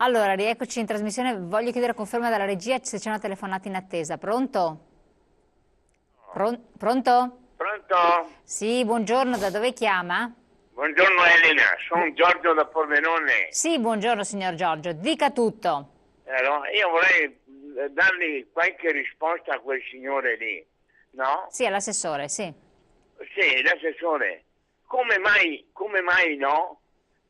Allora, rieccoci in trasmissione. Voglio chiedere conferma dalla regia se c'è una telefonata in attesa. Pronto? Pronto? Pronto? Sì, buongiorno, da dove chiama? Buongiorno Elena, sono Giorgio da Pordenone. Sì, buongiorno signor Giorgio, dica tutto. Allora, io vorrei dargli qualche risposta a quel signore lì, no? Sì, all'assessore, sì. Sì, l'assessore. Come mai no?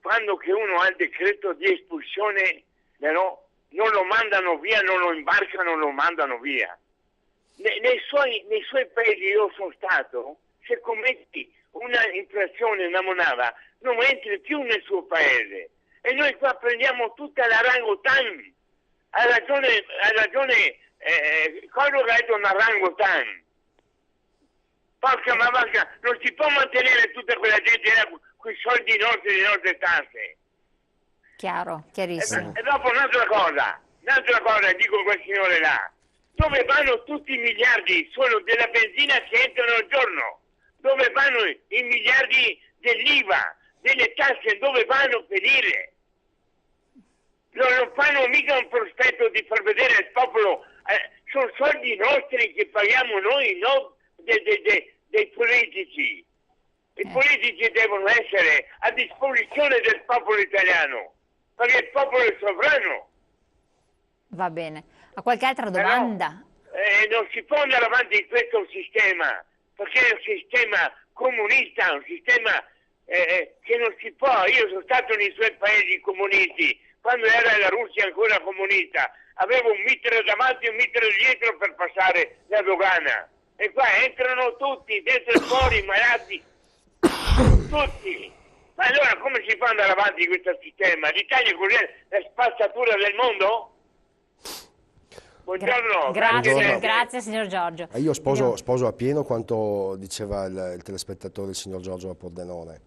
Quando che uno ha il decreto di espulsione, no, non lo mandano via, non lo imbarcano, lo mandano via. Nei suoi paesi io sono stato, se commetti una infrazione, una monada, non entri più nel suo paese. E noi qua prendiamo tutta la rangotan. Ha ragione quello che ha detto una rangotan. Porca ma vacca, non si può mantenere tutta quella gente là con i soldi nostri, le nostre tasse. Chiaro, chiarissimo. E dopo un'altra cosa, dico a quel signore là, dove vanno tutti i miliardi solo della benzina che entrano al giorno? Dove vanno i miliardi dell'IVA, delle tasse, dove vanno a finire? Non fanno mica un prospetto di far vedere al popolo, sono soldi nostri che paghiamo noi, no dei politici. I politici devono essere a disposizione del popolo italiano, perché il popolo è sovrano. Va bene. Ha qualche altra domanda? Non si può andare avanti in questo sistema, perché è un sistema comunista, un sistema che non si può. Io sono stato nei suoi paesi comunisti, quando era la Russia ancora comunista, avevo un metro davanti e un metro dietro per passare la dogana. E qua entrano tutti, dentro e fuori, malati, tutti. Ma allora come si fa ad andare avanti in questo sistema? L'Italia è la spazzatura del mondo? Buongiorno. Grazie signor Giorgio. Io sposo appieno quanto diceva il telespettatore, il signor Giorgio da Pordenone,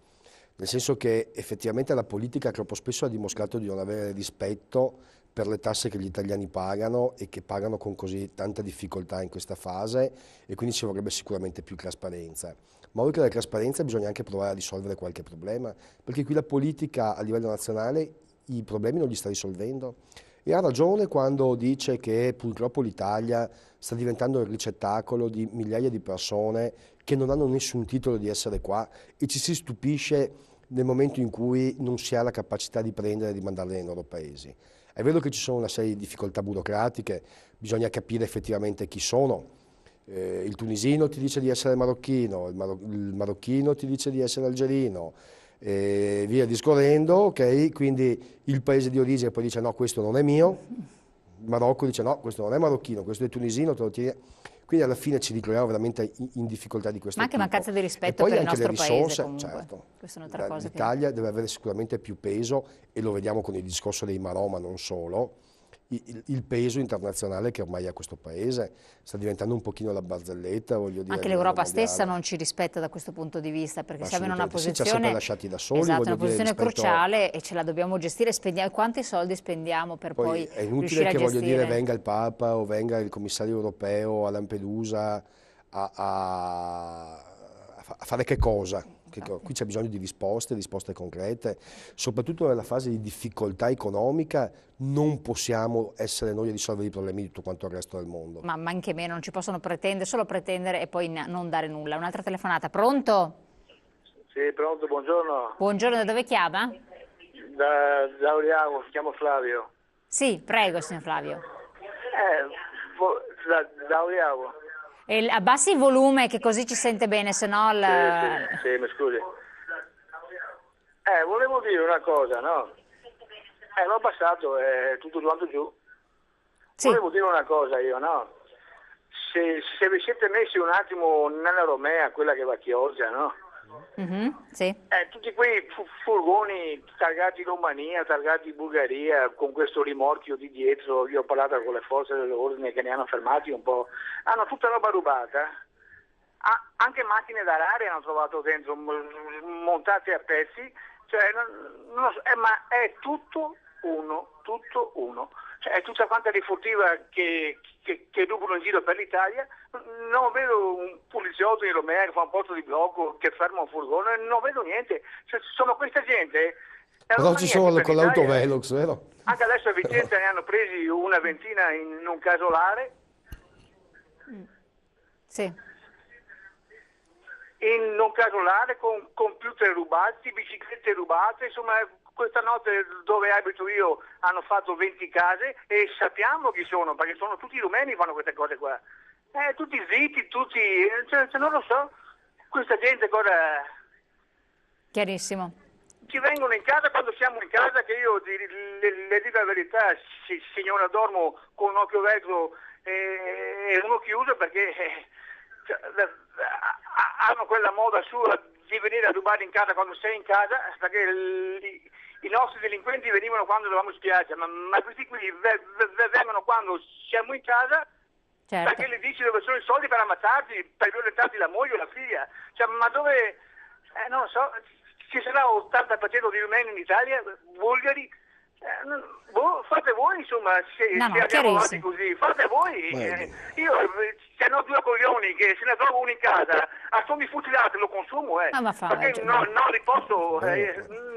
nel senso che effettivamente la politica troppo spesso ha dimostrato di non avere rispetto per le tasse che gli italiani pagano e che pagano con così tanta difficoltà in questa fase, e quindi ci vorrebbe sicuramente più trasparenza. Ma oltre alla trasparenza bisogna anche provare a risolvere qualche problema, perché qui la politica a livello nazionale i problemi non li sta risolvendo. E ha ragione quando dice che purtroppo l'Italia sta diventando il ricettacolo di migliaia di persone che non hanno nessun titolo di essere qua, e ci si stupisce nel momento in cui non si ha la capacità di prendere e di mandarle nei loro paesi. È vero che ci sono una serie di difficoltà burocratiche, bisogna capire effettivamente chi sono. Il tunisino ti dice di essere marocchino, il marocchino ti dice di essere algerino, via discorrendo, ok? Quindi il paese di origine poi dice no, questo non è mio, il Marocco dice no, questo non è marocchino, questo è tunisino, te lo tieni. Quindi alla fine ci ritroviamo veramente in difficoltà di questo tipo. Ma anche mancanza di rispetto per il nostro paese comunque. Certo. Questa è un'altra cosa. L'Italia deve avere sicuramente più peso, e lo vediamo con il discorso dei Marò, ma non solo. Il peso internazionale che ormai ha questo paese sta diventando un pochino la barzelletta, voglio dire. Anche l'Europa stessa non ci rispetta da questo punto di vista, perché siamo in una posizione, sì, ci ha sempre lasciati da soli, esatto, una voglio dire, posizione cruciale, e ce la dobbiamo gestire. Quanti soldi spendiamo per poi è inutile riuscire a che, gestire? voglio dire, venga il Papa o venga il commissario europeo a Lampedusa a fare che cosa? Qui c'è bisogno di risposte concrete, soprattutto nella fase di difficoltà economica non possiamo essere noi a risolvere i problemi di tutto quanto il resto del mondo. Ma anche meno, non ci possono solo pretendere e poi non dare nulla. Un'altra telefonata, pronto? Sì, pronto, buongiorno. Buongiorno, da dove chiama? Da Oriago, mi chiamo Flavio. Sì, prego signor Flavio. Da Oriago. E abbassi il volume che così ci sente bene, se no... Sì, mi scusi. Volevo dire una cosa, no? L'ho abbassato, è tutto quanto giù. Sì. Volevo dire una cosa io, no? Se vi siete messi un attimo nella Romea, quella che va a Chioggia, no? Sì. Tutti quei furgoni targati Romania, targati Bulgaria, con questo rimorchio di dietro, io ho parlato con le forze dell'ordine che ne hanno fermati un po', hanno tutta roba rubata, anche macchine da rare hanno trovato dentro, montate a pezzi, cioè, ma è tutto uno. Cioè, è tutta quanta rifurtiva che rubano in giro per l'Italia. Non vedo un poliziotto in Romea che fa un posto di blocco, che ferma un furgone, non vedo niente. Cioè, sono questa gente. Però ci sono con l'autovelox, vero? Anche adesso a Vicenza ne hanno presi una ventina in un casolare. Sì. In un casolare con computer rubati, biciclette rubate, insomma questa notte dove abito io hanno fatto 20 case e sappiamo chi sono, perché sono tutti rumeni che fanno queste cose qua. Tutti zitti, tutti, cioè, non lo so, questa gente cosa... Chiarissimo. Ci vengono in casa quando siamo in casa, che io le dico la verità, signora, dormo con un occhio aperto e uno chiuso perché hanno quella moda sua di venire a rubare in casa quando sei in casa, perché i nostri delinquenti venivano quando eravamo in spiaggia, ma questi qui vengono quando siamo in casa, certo, perché le dici dove sono i soldi per ammazzarti, per violentarti la moglie o la figlia. Cioè, ma dove, non lo so, ci sarà 80% di rumeni in Italia, bulgari, fate voi, insomma, se andiamo avanti così, fate voi. Io se no due coglioni che se ne trovo uno in casa, a sommi fucilati lo consumo, perché non riposto,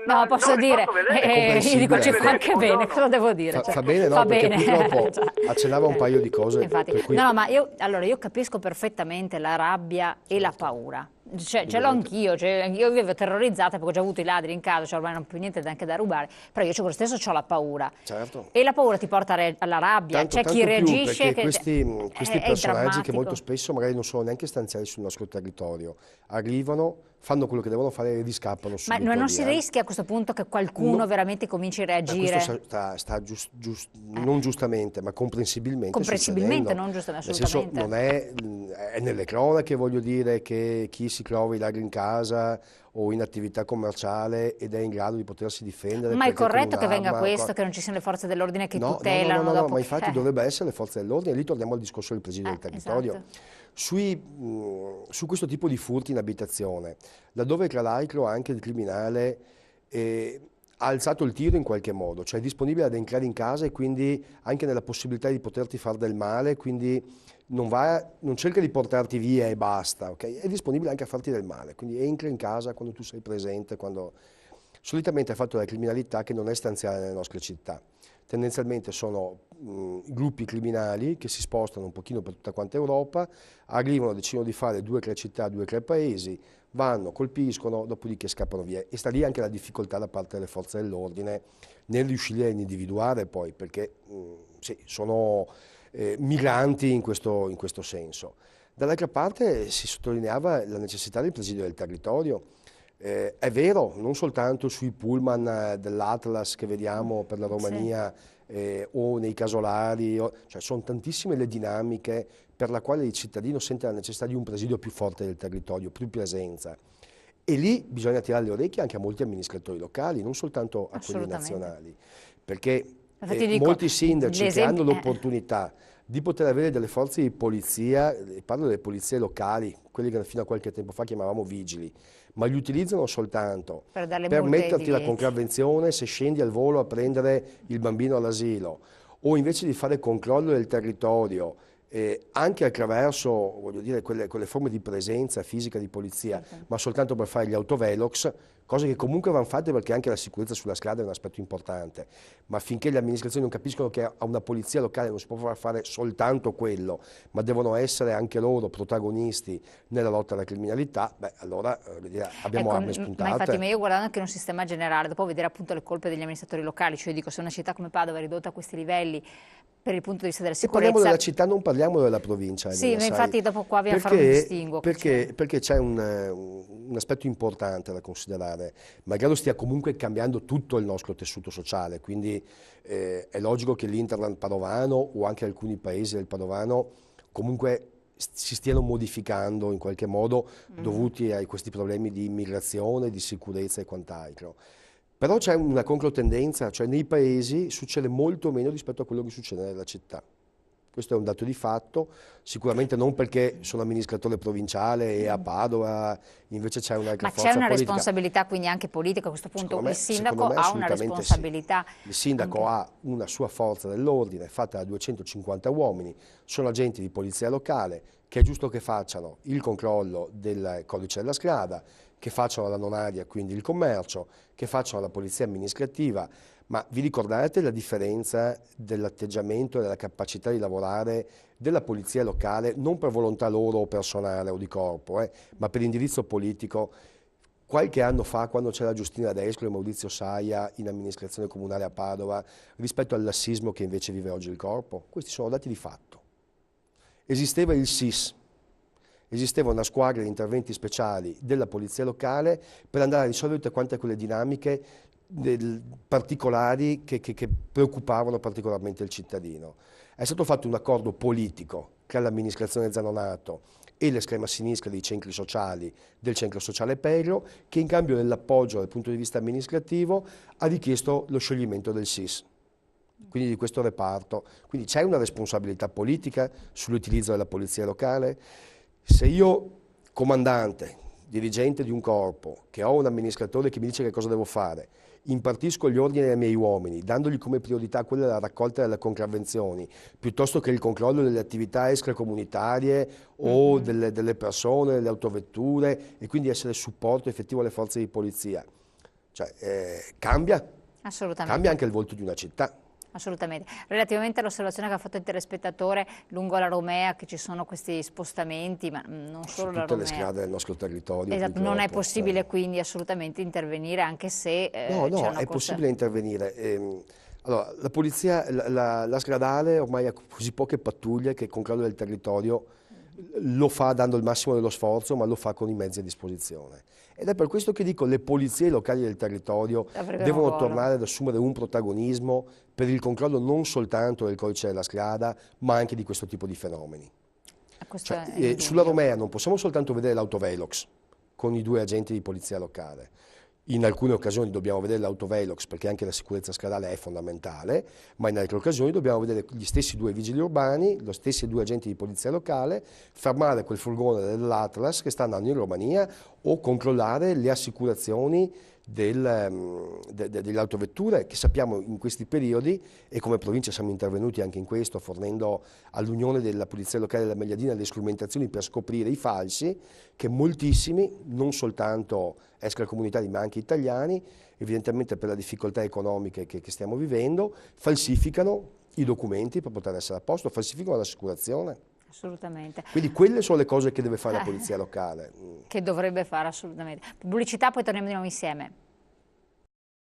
no, posso dire, io dico ci fa anche bene, cosa devo dire? Fa bene, no, perché purtroppo accennava un paio di cose. Infatti, per cui... no, ma io capisco perfettamente la rabbia e la paura. Ce l'ho anch'io, io vivo terrorizzata perché ho già avuto i ladri in casa, cioè ormai non ho più niente neanche da rubare, però io lo stesso ho la paura. Certo. E la paura ti porta alla rabbia, c'è chi reagisce. Questi personaggi che molto drammatico. spesso magari non sono neanche stanziali sul nostro territorio, arrivano, fanno quello che devono fare e riscappano subito. Ma non si rischia a questo punto che qualcuno veramente cominci a reagire? Questo sta non giustamente, ma comprensibilmente Comprensibilmente, succedendo. non giustamente, Nel senso, assolutamente. non è nelle cronache, voglio dire, che chi si trova i ladri in casa o in attività commerciale ed è in grado di potersi difendere. Ma è perché con corretto che venga un'arma, questo, che non ci siano le forze dell'ordine che no, tutelano? No, dopo ma infatti che... dovrebbe essere le forze dell'ordine, lì torniamo al discorso del presidio del territorio. Esatto. Su questo tipo di furti in abitazione, laddove tra l'altro anche il criminale ha alzato il tiro in qualche modo, cioè è disponibile ad entrare in casa e quindi anche nella possibilità di poterti fare del male, quindi non cerca di portarti via e basta, okay? È disponibile anche a farti del male, quindi entra in casa quando tu sei presente, quando... Solitamente è fatto dalla criminalità che non è stanziale nelle nostre città. Tendenzialmente sono gruppi criminali che si spostano un pochino per tutta quanta Europa, arrivano, decidono di fare 2 o 3 città, 2 o 3 paesi, vanno, colpiscono, dopodiché scappano via. E sta lì anche la difficoltà da parte delle forze dell'ordine nel riuscire a individuare poi, perché sì, sono migranti in questo senso. Dall'altra parte si sottolineava la necessità del presidio del territorio. È vero, non soltanto sui pullman dell'Atlas che vediamo per la Romania o nei casolari, cioè sono tantissime le dinamiche per la quale il cittadino sente la necessità di un presidio più forte del territorio, più presenza. E lì bisogna tirare le orecchie anche a molti amministratori locali, non soltanto a quelli nazionali, perché molti sindaci che hanno l'opportunità di poter avere delle forze di polizia, parlo delle polizie locali, quelli che fino a qualche tempo fa chiamavamo vigili, ma li utilizzano soltanto per metterti la contravvenzione se scendi al volo a prendere il bambino all'asilo, o invece di fare controllo del territorio, anche attraverso, voglio dire, quelle forme di presenza fisica di polizia, ma soltanto per fare gli autovelox, cose che comunque vanno fatte perché anche la sicurezza sulla strada è un aspetto importante, ma finché le amministrazioni non capiscono che a una polizia locale non si può fare soltanto quello, ma devono essere anche loro protagonisti nella lotta alla criminalità, beh, allora abbiamo armi spuntate. Ma infatti io guardando anche in un sistema generale, dopo vedere appunto le colpe degli amministratori locali, cioè dico, se una città come Padova è ridotta a questi livelli per il punto di vista della sicurezza... E parliamo della città, non parliamo della provincia. Sì, ma infatti dopo qua abbiamo fare un distinguo. Perché c'è un aspetto importante da considerare. Malgrado stia comunque cambiando tutto il nostro tessuto sociale, quindi è logico che l'Interland padovano o anche alcuni paesi del padovano comunque si stiano modificando in qualche modo dovuti a questi problemi di immigrazione, di sicurezza e quant'altro. Però c'è una controtendenza, cioè nei paesi succede molto meno rispetto a quello che succede nella città. Questo è un dato di fatto, sicuramente non perché sono amministratore provinciale e a Padova invece c'è un'altra forza politica. Ma c'è una responsabilità quindi anche politica a questo punto? Il sindaco ha una responsabilità? Sì. Il sindaco ha una sua forza dell'ordine fatta da 250 uomini, sono agenti di polizia locale che è giusto che facciano il controllo del codice della strada, che facciano la non aria, quindi il commercio, che facciano la polizia amministrativa, Ma vi ricordate la differenza dell'atteggiamento e della capacità di lavorare della polizia locale, non per volontà loro o personale o di corpo, ma per indirizzo politico, qualche anno fa, quando c'era Giustina Descolo e Maurizio Saia in amministrazione comunale a Padova, rispetto al lassismo che invece vive oggi il corpo? Questi sono dati di fatto. Esisteva il SIS, esisteva una squadra di interventi speciali della polizia locale per andare a risolvere tutte quante quelle dinamiche particolari che preoccupavano particolarmente il cittadino. È stato fatto un accordo politico tra l'amministrazione Zanonato e l'estrema sinistra dei centri sociali del centro sociale Perio, che in cambio dell'appoggio dal punto di vista amministrativo ha richiesto lo scioglimento del SIS, quindi di questo reparto. Quindi c'è una responsabilità politica sull'utilizzo della polizia locale. Se io, comandante, dirigente di un corpo, che ho un amministratore che mi dice che cosa devo fare, impartisco gli ordini ai miei uomini, dandogli come priorità quella della raccolta delle contravvenzioni, piuttosto che il controllo delle attività extracomunitarie o delle persone, delle autovetture, e quindi essere supporto effettivo alle forze di polizia. Cioè, cambia anche il volto di una città. Assolutamente. Relativamente all'osservazione che ha fatto il telespettatore lungo la Romea, che ci sono questi spostamenti, ma non solo la Romea. Su tutte le strade del nostro territorio. Esatto, non è possibile quindi assolutamente intervenire, anche se no, è possibile intervenire. Allora, la polizia, la stradale ormai ha così poche pattuglie che il controllo del territorio lo fa dando il massimo dello sforzo, ma lo fa con i mezzi a disposizione. Ed è per questo che dico le polizie locali del territorio devono tornare ad assumere un protagonismo per il controllo non soltanto del codice della strada, ma anche di questo tipo di fenomeni. Sulla Romea non possiamo soltanto vedere l'autovelox con i 2 agenti di polizia locale. In alcune occasioni dobbiamo vedere l'autovelox perché anche la sicurezza stradale è fondamentale, ma in altre occasioni dobbiamo vedere gli stessi 2 vigili urbani, gli stessi 2 agenti di polizia locale, fermare quel furgone dell'Atlas che sta andando in Romania o controllare le assicurazioni delle autovetture, che sappiamo in questi periodi, e come provincia siamo intervenuti anche in questo, fornendo all'Unione della Polizia Locale della Magliadina le strumentazioni per scoprire i falsi, che moltissimi, non soltanto extracomunitari ma anche italiani, evidentemente per le difficoltà economiche che stiamo vivendo, falsificano i documenti per poter essere a posto, falsificano l'assicurazione. Assolutamente. Quindi quelle sono le cose che deve fare la polizia locale. Che dovrebbe fare assolutamente. Pubblicità, poi torniamo di nuovo insieme.